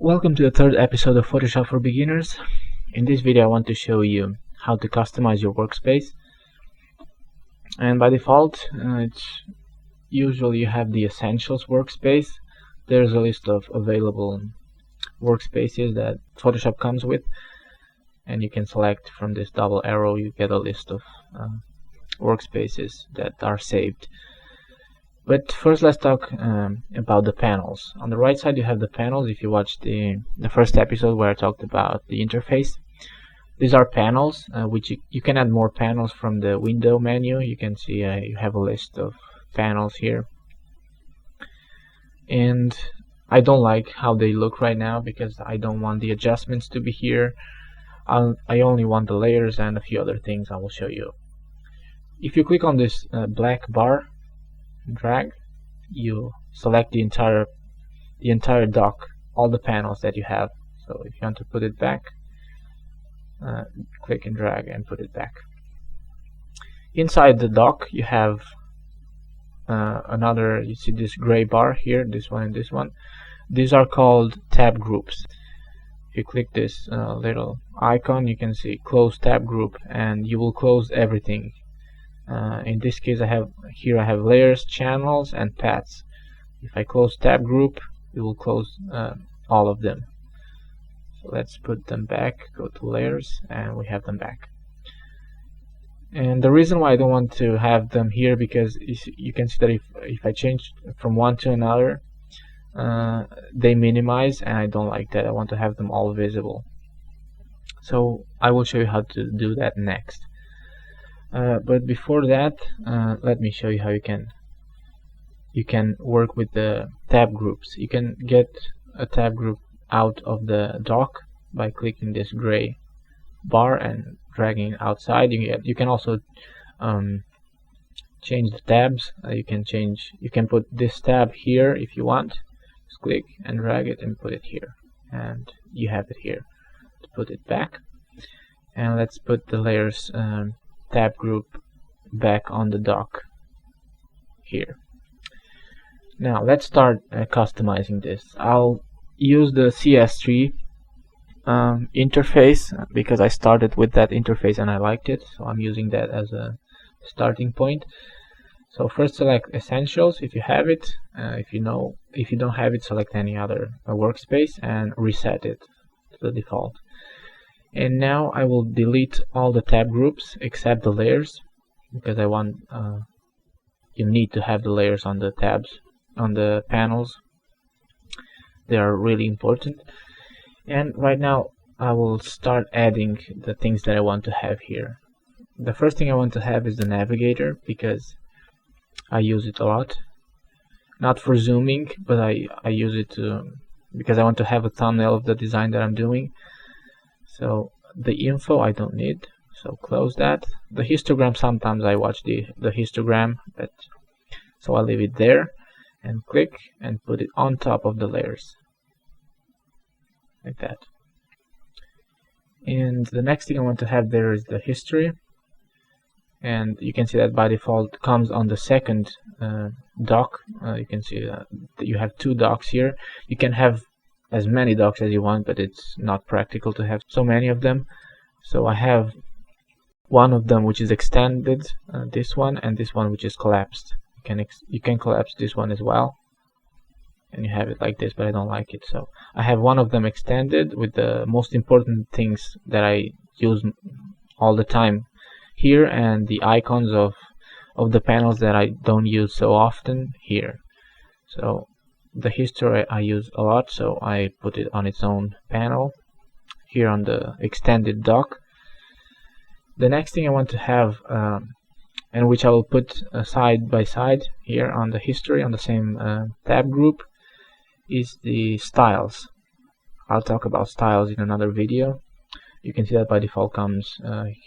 Welcome to the third episode of Photoshop for Beginners. In this video I want to show you how to customize your workspace. And by default, it's usually you have the Essentials workspace. There's a list of available workspaces that Photoshop comes with, and you can select from this double arrow. You get a list of workspaces that are saved. But first let's talk about the panels. On the right side you have the panels. If you watched the first episode where I talked about the interface, these are panels which you can add more panels from the window menu. You can see you have a list of panels here, and I don't like how they look right now because I don't want the adjustments to be here. I only want the layers and a few other things I will show you. If you click on this black bar, drag, you select the entire dock, all the panels that you have. So if you want to put it back, click and drag and put it back. Inside the dock you have you see this gray bar here, this one and this one. These are called tab groups. If you click this little icon, you can see close tab group, and you will close everything. In this case I have layers, channels and paths. If I close tab group, it will close all of them. So let's put them back, go to layers, and we have them back. And the reason why I don't want to have them here, because you can see that if I change from one to another, they minimize, and I don't like that. I want to have them all visible. So I will show you how to do that next. But before that, let me show you how you can work with the tab groups. You can get a tab group out of the dock by clicking this gray bar and dragging it outside. You can also change the tabs. You can put this tab here if you want. Just click and drag it and put it here, and you have it here. To put it back, and let's put the layers tab group back on the dock here. Now let's start customizing this. I'll use the CS3 interface because I started with that interface and I liked it, so I'm using that as a starting point. So first select Essentials if you have it. If you don't have it, select any other workspace and reset it to the default. And now I will delete all the tab groups except the layers, because I want you need to have the layers on the tabs, on the panels. They are really important. And right now I will start adding the things that I want to have here. The first thing I want to have is the Navigator, because I use it a lot. Not for zooming, but I use it because I want to have a thumbnail of the design that I'm doing. So the info I don't need, so close that. The histogram, sometimes I watch the histogram, so I'll leave it there and click and put it on top of the layers like that. And the next thing I want to have there is the history, and you can see that by default comes on the second dock. You can see that you have two docks here. You can have as many docks as you want, but it's not practical to have so many of them. So I have one of them which is extended, this one, and this one which is collapsed. You can collapse this one as well, and you have it like this, but I don't like it. So I have one of them extended with the most important things that I use all the time here, and the icons of the panels that I don't use so often here. So the history I use a lot, so I put it on its own panel here on the extended dock. The next thing I want to have, and which I will put side by side here on the history on the same tab group, is the styles. I'll talk about styles in another video. You can see that by default comes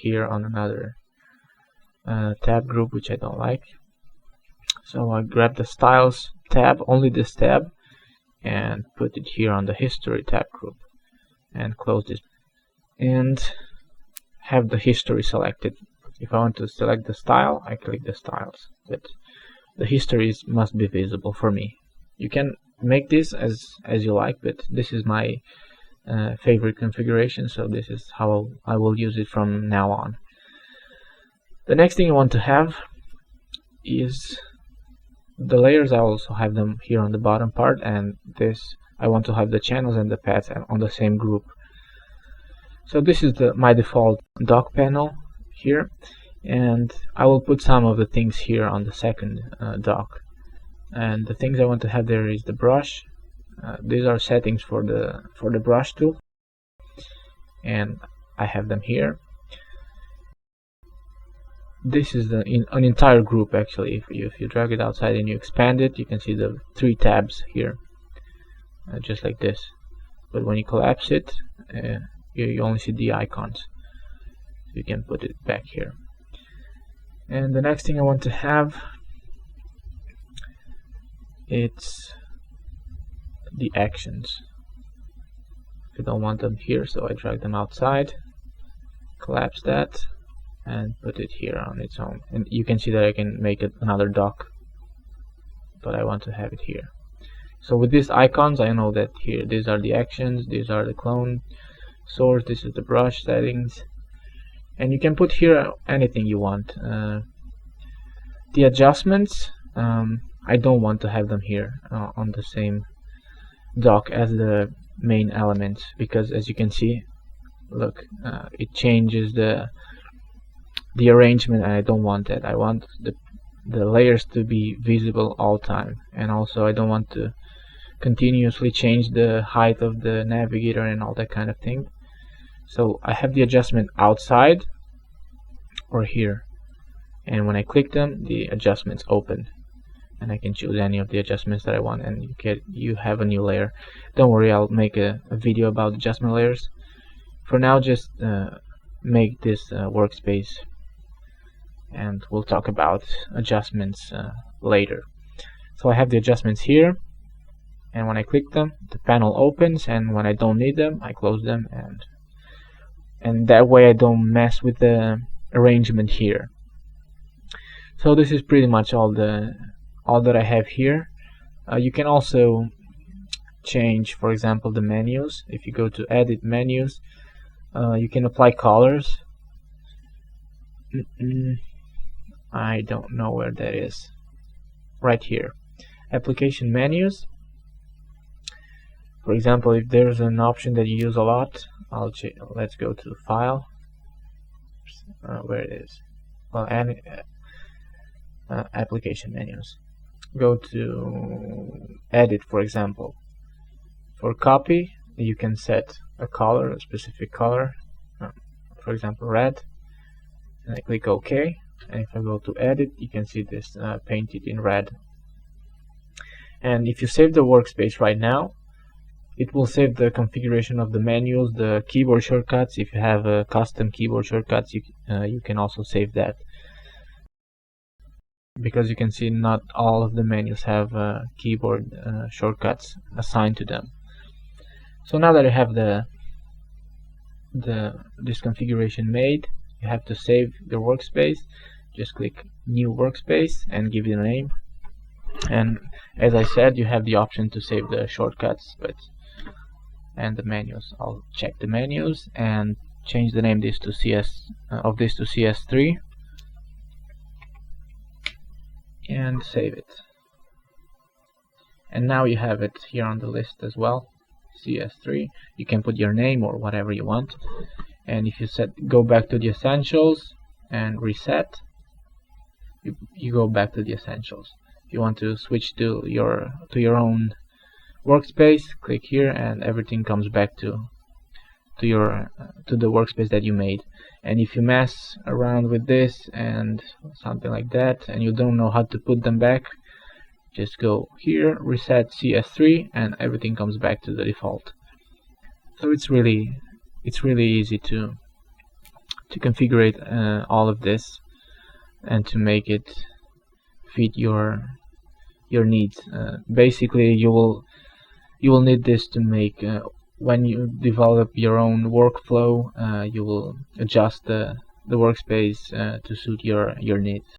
here on another tab group, which I don't like. So I grab the styles tab, only this tab, and put it here on the history tab group and close this and have the history selected. If I want to select the style, I click the styles, but the histories must be visible for me. You can make this as you like, but this is my favorite configuration, so this is how I will use it from now on. The next thing I want to have is the layers. I also have them here on the bottom part, and this I want to have the channels and the paths on the same group. So this is my default dock panel here, and I will put some of the things here on the second dock. And the things I want to have there is the brush. These are settings for the brush tool, and I have them here. This is an entire group actually. If you drag it outside and you expand it, you can see the 3 tabs here, just like this. But when you collapse it, you only see the icons. You can put it back here. And the next thing I want to have, it's the actions. I don't want them here, so I drag them outside, collapse that, and put it here on its own. And you can see that I can make it another dock, but I want to have it here. So with these icons, I know that here these are the actions, these are the clone source, this is the brush settings, and you can put here anything you want. The adjustments, I don't want to have them here on the same dock as the main elements, because as you can see, look, it changes the arrangement, and I don't want that. I want the layers to be visible all time, and also I don't want to continuously change the height of the navigator and all that kind of thing. So I have the adjustment outside or here, and when I click them, the adjustments open, and I can choose any of the adjustments that I want, and you have a new layer. Don't worry, I'll make a video about adjustment layers. For now, just make this workspace, and we'll talk about adjustments later. So I have the adjustments here, and when I click them, the panel opens, and when I don't need them, I close them, and that way I don't mess with the arrangement here. So this is pretty much all that I have here. You can also change, for example, the menus. If you go to edit menus, you can apply colors. I don't know where that is. Right here, application menus. For example, if there's an option that you use a lot, let's go to file, where it is, well, and application menus. Go to edit, for example. For copy, you can set a color, a specific color, for example red, and I click OK, and if I go to edit, you can see this painted in red. And if you save the workspace right now, it will save the configuration of the menus, the keyboard shortcuts. If you have custom keyboard shortcuts, you can also save that, because you can see not all of the menus have keyboard shortcuts assigned to them. So now that I have this configuration made, you have to save your workspace. Just click new workspace and give it a name. And as I said, you have the option to save the shortcuts and the menus. I'll check the menus and change the name of this to CS3 and save it. And now you have it here on the list as well, CS3. You can put your name or whatever you want. And if you go back to the essentials and reset, you go back to the essentials. If you want to switch to your own workspace, click here, and everything comes back to the workspace that you made. And if you mess around with this and something like that, and you don't know how to put them back, just go here, reset CS3, and everything comes back to the default. So it's really easy to configure all of this and to make it fit your needs. Basically, you will need this to make when you develop your own workflow, you will adjust the workspace to suit your needs.